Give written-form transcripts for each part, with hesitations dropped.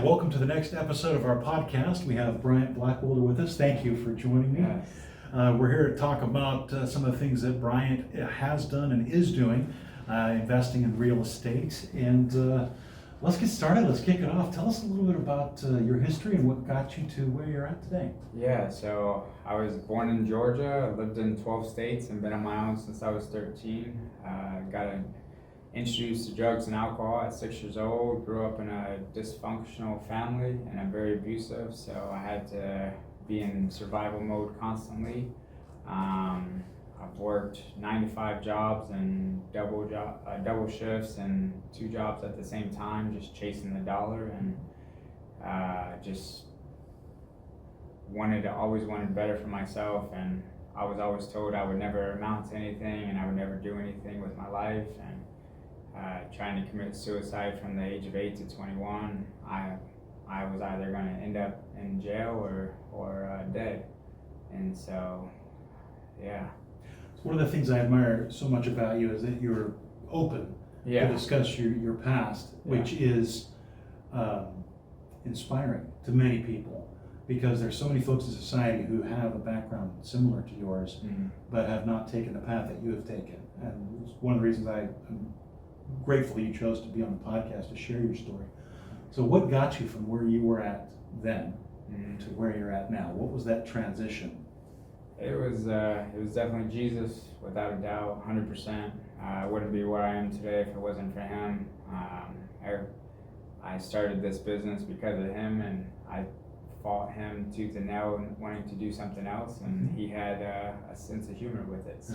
welcome to the next episode of our podcast. We have Bryant Blackwelder with us. Thank you for joining me. Yes. We're here to talk about some of the things that Bryant has done and is doing, investing in real estate. And let's get started. Let's kick it off. Tell us a little bit about your history and what got you to where you're at today. Yeah, so I was born in Georgia, lived in 12 states, and been on my own since I was 13. Got introduced to drugs and alcohol at 6 years old. Grew up in a dysfunctional family and very abusive, so I had to be in survival mode constantly. I've worked 9 to 5 jobs and double shifts and 2 jobs at the same time, just chasing the dollar, and just always wanted better for myself. And I was always told I would never amount to anything and I would never do anything with my life. And trying to commit suicide from the age of 8 to 21, I was either going to end up in jail or dead. And so, yeah. One of the things I admire so much about you is that you're open to discuss your past, which is inspiring to many people, because there's so many folks in society who have a background similar to yours, but have not taken the path that you have taken. And it's one of the reasons I'm grateful you chose to be on the podcast to share your story. So what got you from where you were at then to where you're at now? What was that transition? It was definitely Jesus, without a doubt, 100%. I wouldn't be where I am today if it wasn't for him. I started this business because of him, and I fought him tooth and nail and wanting to do something else, and he had a sense of humor with it. So,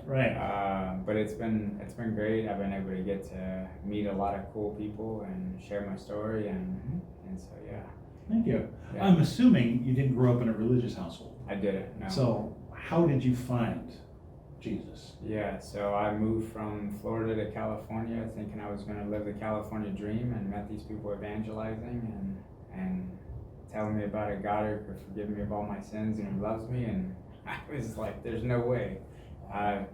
right. But it's been great. I've been able to get to meet a lot of cool people and share my story, and so yeah. Thank you. Yeah. I'm assuming you didn't grow up in a religious household. I didn't. No. So how did you find Jesus? Yeah, so I moved from Florida to California thinking I was going to live the California dream, and met these people evangelizing and telling me about a God who could forgive me of all my sins and who loves me, and I was like, there's no way. I've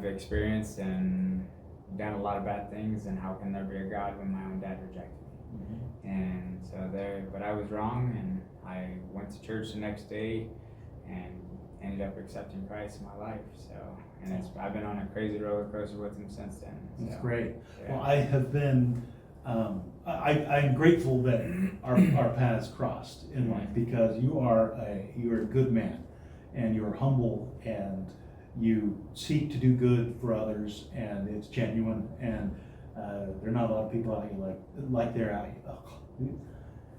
experienced and done a lot of bad things, and how can there be a God when my own dad rejected me? And so but I was wrong, and I went to church the next day and ended up accepting Christ in my life. So, and I've been on a crazy roller coaster with him since then. That's so, great. Yeah. Well, I have been, I'm grateful that our paths crossed in life, because you're a good man, and you're humble, and you seek to do good for others, and it's genuine, and there are not a lot of people out here like they're out here.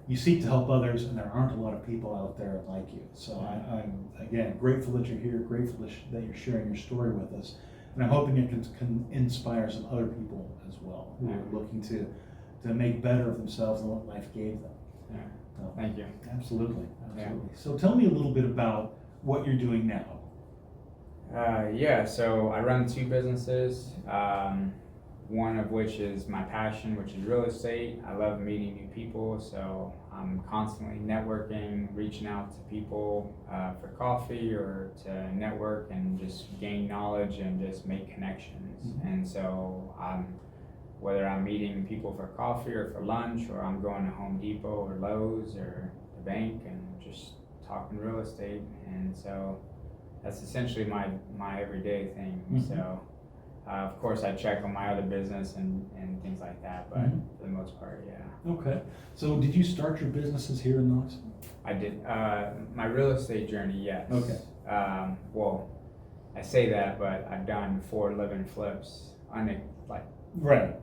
You seek to help others, and there aren't a lot of people out there like you. So I'm again grateful that you're here, grateful that you're sharing your story with us, and I'm hoping it can inspire some other people as well who are looking to make better of themselves and what life gave them. Yeah. So, Thank you. Absolutely. Yeah. So tell me a little bit about what you're doing now. So I run 2 businesses. One of which is my passion, which is real estate. I love meeting new people, so I'm constantly networking, reaching out to people for coffee or to network and just gain knowledge and just make connections. And so whether I'm meeting people for coffee or for lunch, or I'm going to Home Depot or Lowe's or the bank and just talking real estate. And so that's essentially my everyday thing. So. Of course, I check on my other business and things like that, but for the most part, yeah. Okay. So did you start your businesses here in Knoxville? I did. My real estate journey, yes. Okay. Well, I say that, but I've done 4 live-in flips, Right.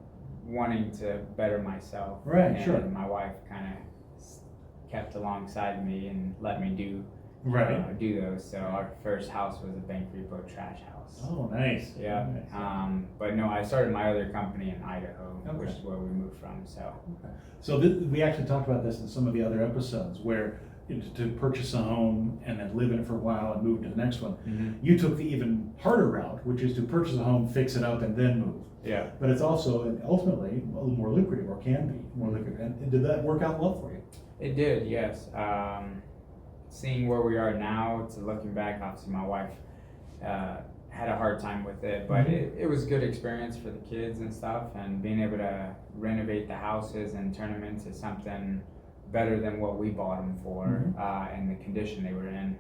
wanting to better myself. Right, and sure. My wife kind of kept alongside me and let me do those. So our first house was a bank repo trash house. Oh, nice. Yeah. Nice. But no, I started my other company in Idaho, Okay. which is where we moved from. So. Okay. So we actually talked about this in some of the other episodes, where to purchase a home and then live in it for a while and move to the next one. You took the even harder route, which is to purchase a home, fix it up, and then move. Yeah. But it's also ultimately a little more lucrative, or can be more lucrative. And did that work out well for you? It did, yes. Seeing where we are now, to looking back, obviously my wife had a hard time with it, but it was good experience for the kids and stuff, and being able to renovate the houses and turn them into something better than what we bought them for, and the condition they were in.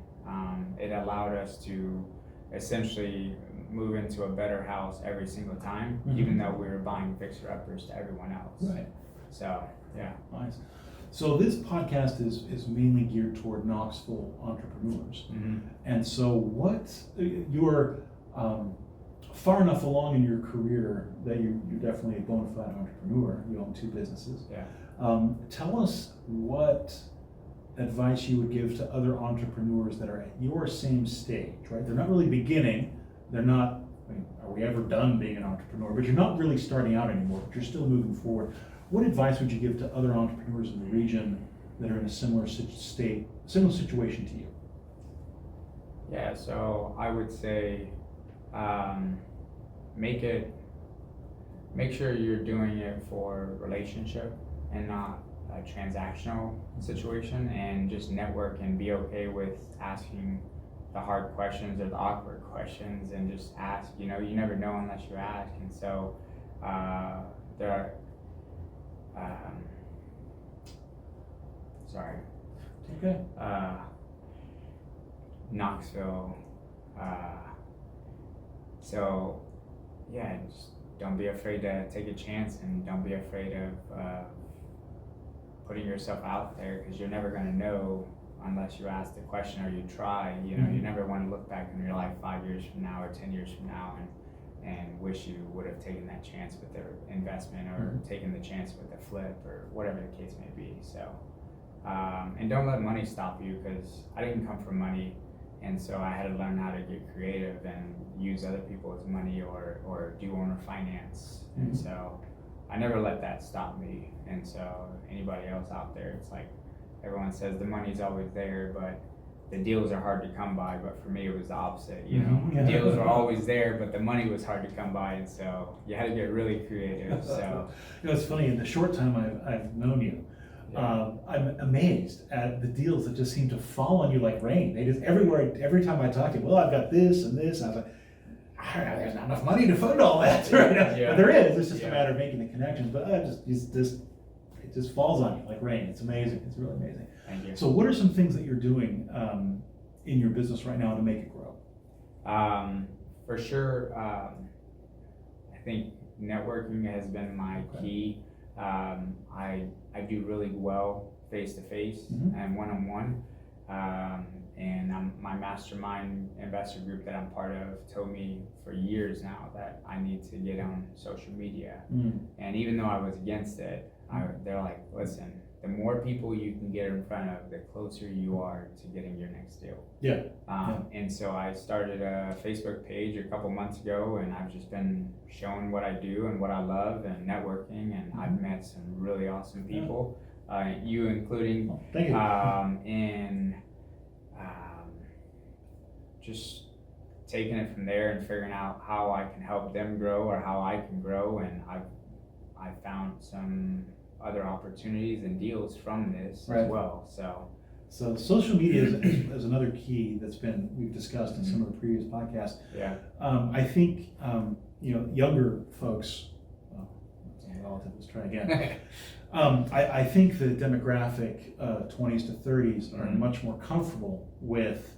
It allowed us to essentially move into a better house every single time, even though we were buying fixer-uppers to everyone else. Right. So, yeah. Nice. So this podcast is mainly geared toward Knoxville entrepreneurs. And so what, you're far enough along in your career that you're definitely a bona fide entrepreneur. You own 2 businesses. Yeah. Tell us what advice you would give to other entrepreneurs that are at your same stage, right? They're not really beginning. They're not, I mean, are we ever done being an entrepreneur? But you're not really starting out anymore, but you're still moving forward. What advice would you give to other entrepreneurs in the region that are in a similar situation to you? Yeah, so I would say make sure you're doing it for relationship and not a transactional situation, and just network and be okay with asking the hard questions or the awkward questions, and just ask. You know, you never know unless you ask. And so there are Okay. Knoxville. So yeah, just don't be afraid to take a chance, and don't be afraid of putting yourself out there, because you're never going to know unless you ask the question or you try. You know, you never want to look back in your life 5 years from now or 10 years from now and wish you would have taken that chance with their investment, or taken the chance with the flip, or whatever the case may be. So, and don't let money stop you, because I didn't come from money, and so I had to learn how to get creative and use other people's money, or do owner finance. And so I never let that stop me. And so anybody else out there, it's like everyone says the money's always there, but the deals are hard to come by. But for me, it was the opposite. You know, the deals were always there, but the money was hard to come by, and so you had to get really creative. So you know, it's funny, in the short time I've known you, I'm amazed at the deals that just seem to fall on you like rain. They just everywhere. Every time I talk to you, well, I've got this and this. I was like, I don't know, there's not enough money to fund all that right now. But there is. It's just a matter of making the connections. But it just falls on you like rain. It's amazing. It's really amazing. Thank you. So what are some things that you're doing in your business right now to make it grow? For sure, I think networking has been my key. I do really well face to face and one on one. And my mastermind investor group that I'm part of told me for years now that I need to get on social media. And even though I was against it, they're like, listen, the more people you can get in front of, the closer you are to getting your next deal. And so I started a Facebook page a couple months ago, and I've just been showing what I do and what I love and networking, and I've met some really awesome people, you including. Thank you. And just taking it from there and figuring out how I can help them grow or how I can grow, and I've found some other opportunities and deals from this as well. So social media is another key we've discussed in some of the previous podcasts. I think younger folks. Relative, let's try again. I think the demographic 20s to 30s are much more comfortable with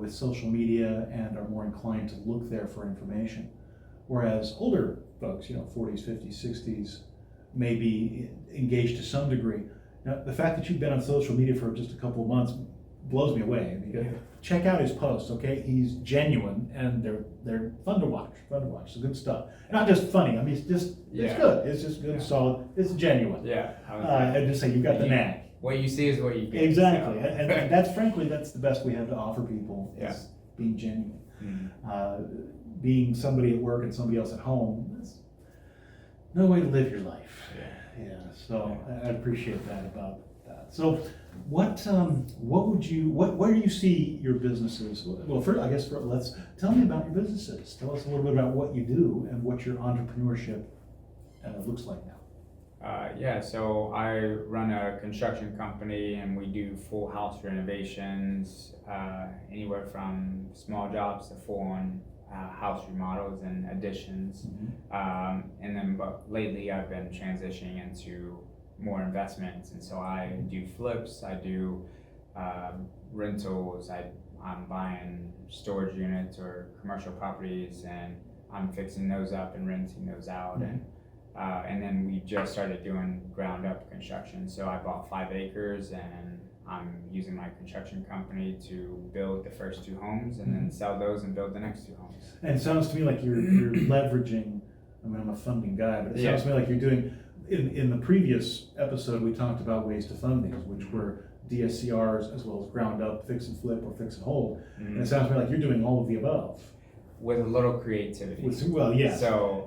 social media and are more inclined to look there for information, whereas older folks, 40s, 50s, 60s, may be engaged to some degree. Now, the fact that you've been on social media for just a couple of months blows me away. I mean, check out his posts, okay? He's genuine, and they're fun to watch. It's good stuff. Not just funny. I mean, it's good. It's just good, solid. It's genuine. I just say you've got the knack. What you see is what you get. Exactly, so. and that's the best we have to offer people. Is being genuine. Being somebody at work and somebody else at home. That's no way to live your life. So I appreciate that about that. So where do you see your businesses? Well, let's tell me about your businesses. Tell us a little bit about what you do and what your entrepreneurship looks like now. So I run a construction company, and we do full house renovations, anywhere from small jobs to full-on house remodels and additions. And then, but lately I've been transitioning into more investments, and so I do flips, I do rentals, I'm buying storage units or commercial properties, and I'm fixing those up and renting those out. And then we just started doing ground up construction. So I bought 5 acres, and I'm using my construction company to build the first 2 homes and then sell those and build the next 2 homes. And it sounds to me like you're leveraging, I mean, I'm a funding guy, but it sounds to me like you're doing, in the previous episode, we talked about ways to fund these, which were DSCRs as well as ground up, fix and flip or fix and hold. And it sounds to me like you're doing all of the above. With a little creativity. Well, yes. So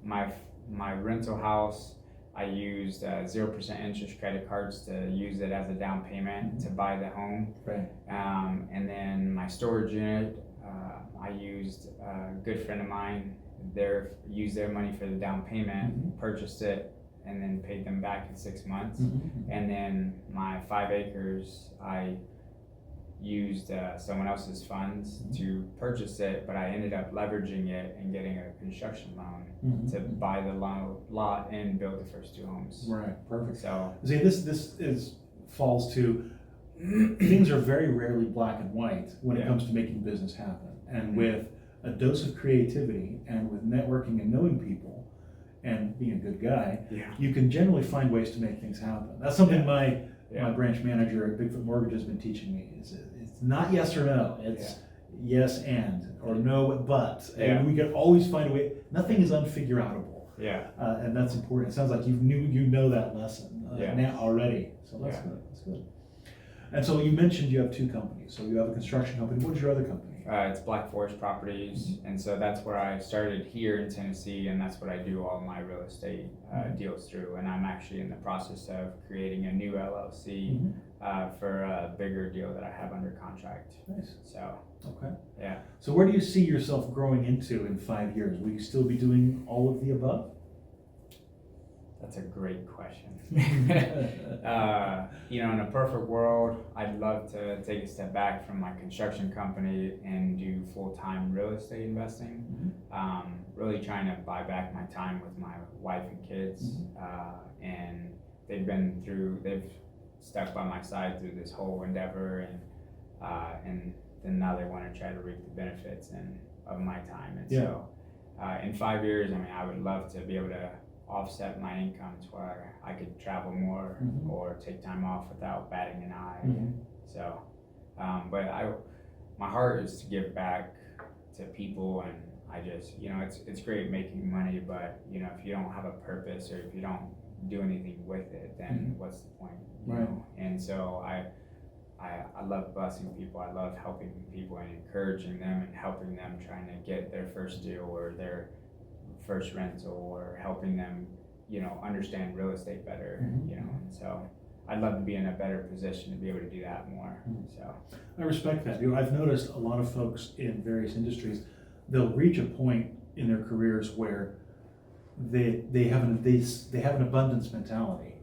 my rental house, I used 0% interest credit cards to use it as a down payment to buy the home. Right. And then my storage unit, I used a good friend of mine, used their money for the down payment, purchased it, and then paid them back in 6 months. And then my 5 acres, I used someone else's funds to purchase it, but I ended up leveraging it and getting a construction loan to buy the lot and build the first 2 homes. Right, perfect. So see, this falls to, things are very rarely black and white when it comes to making business happen. And with a dose of creativity and with networking and knowing people and being a good guy, you can generally find ways to make things happen. That's something my branch manager at Bigfoot Mortgage has been teaching me. It's not yes or no. It's yes and, or no but. And we can always find a way. Nothing is unfigure outable. And that's important. It sounds like you know that lesson now already. So that's good. That's good. And so you mentioned you have 2 companies. So you have a construction company. What is your other company? It's Black Forest Properties, and so that's where I started here in Tennessee, and that's what I do all my real estate deals through. And I'm actually in the process of creating a new LLC for a bigger deal that I have under contract. Nice. So. Okay. Yeah. So where do you see yourself growing into in 5 years? Will you still be doing all of the above? That's a great question. You know, in a perfect world, I'd love to take a step back from my construction company and do full-time real estate investing. Really trying to buy back my time with my wife and kids. And they've stuck by my side through this whole endeavor, and then now they want to try to reap the benefits of my time. And so in 5 years, I mean, I would love to be able to offset my income to where I could travel more or take time off without batting an eye. So, but my heart is to give back to people, and I just, you know, it's great making money, but you know, if you don't have a purpose or if you don't do anything with it, then what's the point? You know? And so I love blessing people. I love helping people and encouraging them and helping them trying to get their first deal or their first rental, or helping them, you know, understand real estate better, you know. And so I'd love to be in a better position to be able to do that more. So I respect that. You know, I've noticed a lot of folks in various industries, they'll reach a point in their careers where they have an abundance mentality,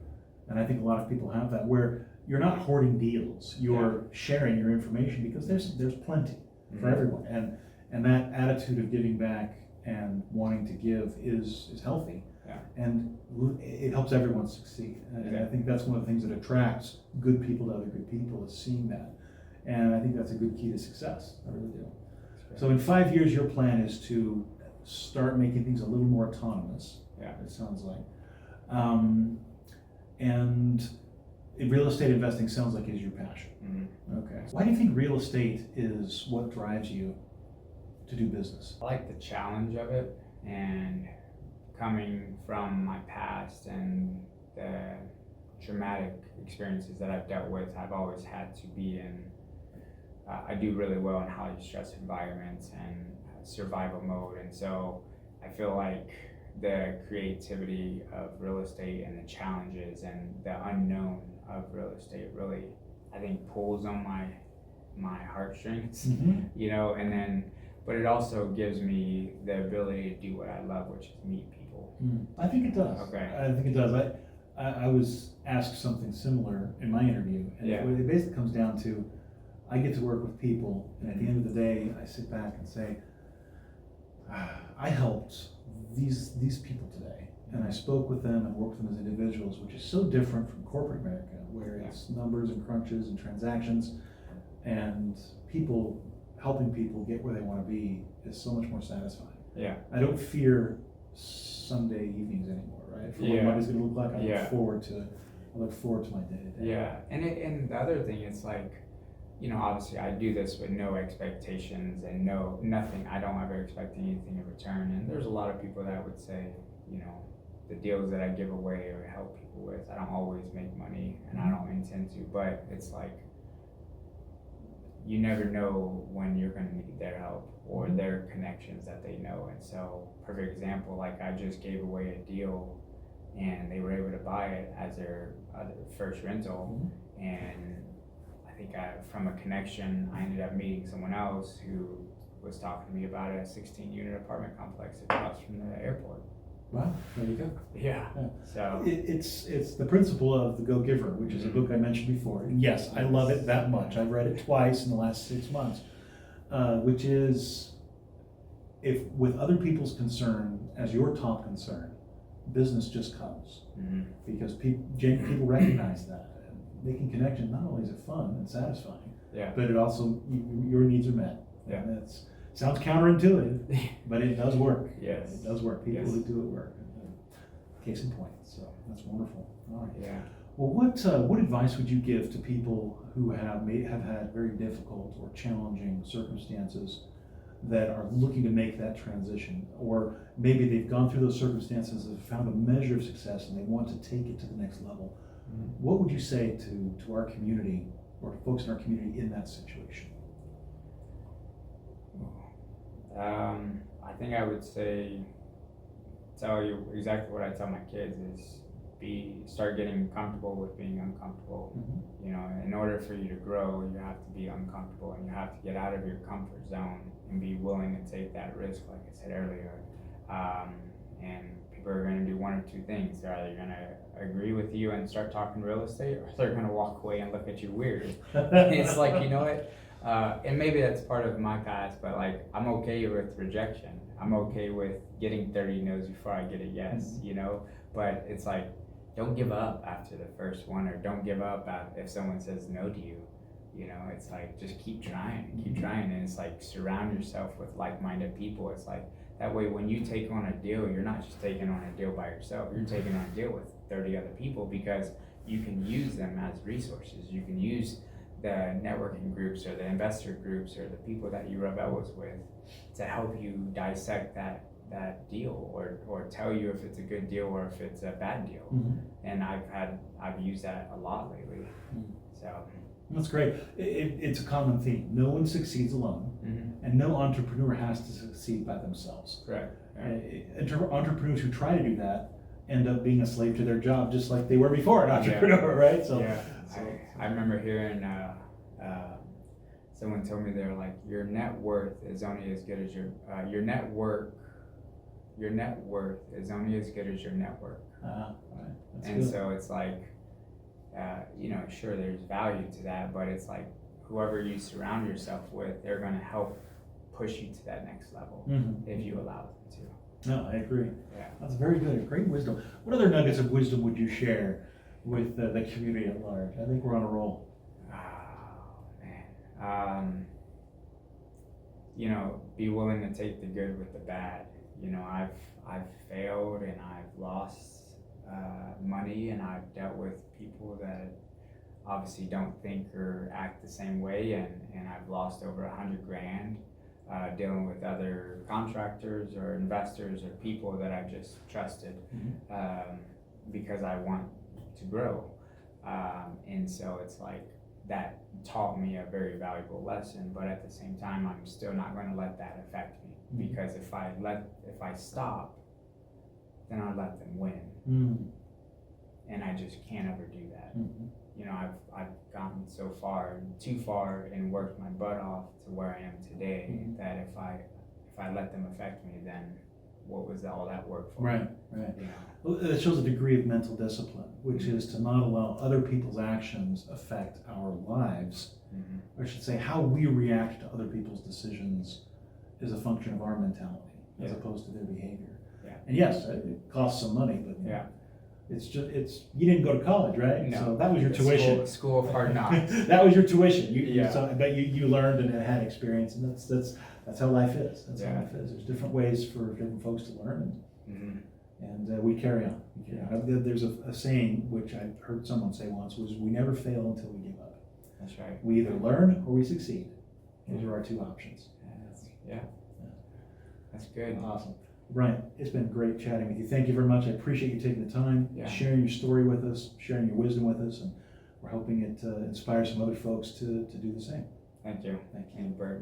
and I think a lot of people have that, where you're not hoarding deals, you're sharing your information, because there's plenty for everyone, and that attitude of giving back and wanting to give is healthy, and it helps everyone succeed. And I think that's one of the things that attracts good people to other good people, is seeing that. And I think that's a good key to success. I really do. So in 5 years, your plan is to start making things a little more autonomous. It sounds like. And real estate investing sounds like is your passion. Okay. Why do you think real estate is what drives you to do business? I like the challenge of it, and coming from my past and the traumatic experiences that I've dealt with, I've always had to be in, I do really well in high stress environments and survival mode. And so I feel like the creativity of real estate and the challenges and the unknown of real estate really, I think, pulls on my heartstrings, you know, and then, but it also gives me the ability to do what I love, which is meet people. I think it does. Okay. I think it does. I was asked something similar in my interview, and it basically comes down to, I get to work with people, and at the end of the day, I sit back and say, I helped these people today, and I spoke with them and worked with them as individuals, which is so different from corporate America, where it's numbers and crunches and transactions, and helping people get where they want to be is so much more satisfying. Yeah. I don't fear Sunday evenings anymore, right? For what Monday's going to look like, I look forward to my day to day. Yeah, and the other thing is like, obviously I do this with no expectations and nothing. I don't ever expect anything in return. And there's a lot of people that would say, the deals that I give away or help people with, I don't always make money and I don't intend to, but it's like, you never know when you're going to need their help or their connections that they know. And so, perfect example, like I just gave away a deal and they were able to buy it as their first rental. And I think from a connection, I ended up meeting someone else who was talking to me about a 16-unit apartment complex across from the airport. Wow, there you go. Yeah. So it's the principle of the Go-Giver, which is a book I mentioned before. And yes, I love it that much. I've read it twice in the last 6 months, which is, if with other people's concern as your top concern, business just comes. Because people recognize that. And making connections, not only is it fun and satisfying, but it also, your needs are met. Yeah. And sounds counterintuitive, but it does work. Yes. It does work. People who do it work. Case in point. So that's wonderful. All right. Yeah. Well, what advice would you give to people who have had very difficult or challenging circumstances that are looking to make that transition, or maybe they've gone through those circumstances and found a measure of success and they want to take it to the next level? What would you say to our community or folks in our community in that situation? I think I would tell you exactly what I tell my kids is start getting comfortable with being uncomfortable. In order for you to grow, you have to be uncomfortable and you have to get out of your comfort zone and be willing to take that risk, like I said earlier. And people are going to do one or two things. They're either going to agree with you and start talking real estate, or they're going to walk away and look at you weird. It's like, you know what? And maybe that's part of my past, but like, I'm okay with rejection. I'm okay with getting 30 no's before I get a yes, but it's like, don't give up after the first one, or don't give up if someone says no to you. It's like, just keep trying. And it's like, surround yourself with like-minded people. It's like, that way when you take on a deal, you're not just taking on a deal by yourself, you're taking on a deal with 30 other people, because you can use them as resources. You can use the networking groups or the investor groups or the people that you rub elbows with to help you dissect that deal, or tell you if it's a good deal or if it's a bad deal. And I've used that a lot lately. So that's great. It's a common theme. No one succeeds alone, and no entrepreneur has to succeed by themselves. Correct. Entrepreneurs who try to do that end up being a slave to their job, just like they were before an entrepreneur, right? So I remember hearing someone told me, they're like, your net worth is only as good as your net worth is only as good as your network. Right. And good. So it's like, sure, there's value to that, but it's like, whoever you surround yourself with, they're going to help push you to that next level if you allow them to. No, I agree. Yeah. That's very good. Great wisdom. What other nuggets of wisdom would you share with the community at large? I think we're on a roll. Be willing to take the good with the bad. I've failed and I've lost money, and I've dealt with people that obviously don't think or act the same way, and I've lost over $100,000 dealing with other contractors or investors or people that I've just trusted because I want to grow. And so it's like, that taught me a very valuable lesson, but at the same time, I'm still not going to let that affect me, because if I stop, then I let them win, and I just can't ever do that. I've gotten too far and worked my butt off to where I am today, that if I let them affect me, then what was all that work for? Right. Well, it shows a degree of mental discipline, which is to not allow other people's actions affect our lives. Or I should say, how we react to other people's decisions is a function of our mentality. as Yeah. opposed to their behavior. Yeah. And yes, it costs some money, but Yeah. you didn't go to college, right? No. So that was your The tuition. School of hard knocks. That was your tuition. Yeah. So I bet you learned and had experience, and that's how life is. That's how Yeah. life is. There's different ways for different folks to learn, Mhm. and we carry on. There's a saying which I heard someone say once was, "We never fail until we give up." That's right. We either learn or we succeed. Those are our two options. Yeah. That's good. Awesome. Bryant, it's been great chatting with you. Thank you very much. I appreciate you taking the time, Yeah. sharing your story with us, sharing your wisdom with us, and we're hoping it inspires some other folks to do the same. Thank you. Thank you. And Bert.